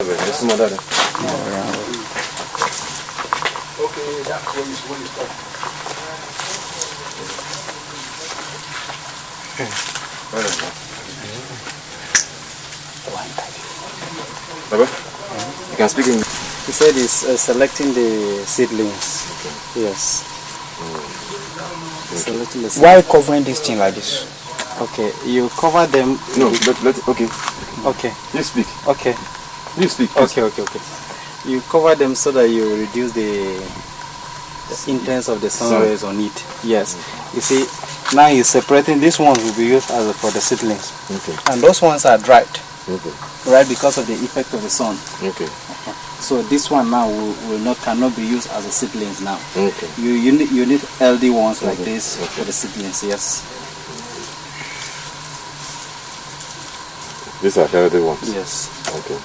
Okay, that's when you start. Baba, you can speak in. He said he's selecting the seedlings. Okay. Yes. Selecting the seedlings. Why covering this thing like this? Okay, you cover them. No, okay. Okay. You speak. Okay. You speak. Please. Okay. You cover them so that you reduce the intense of the sun rays on it. Yes. You see, now he's separating. These ones will be used as for the seedlings. Okay. And those ones are dried. Okay. Right, because of the effect of the sun. Okay. So this one now cannot be used as a seedlings now. Okay. You need LD ones like this for the seedlings. Yes. These are healthy ones. Yes. Okay.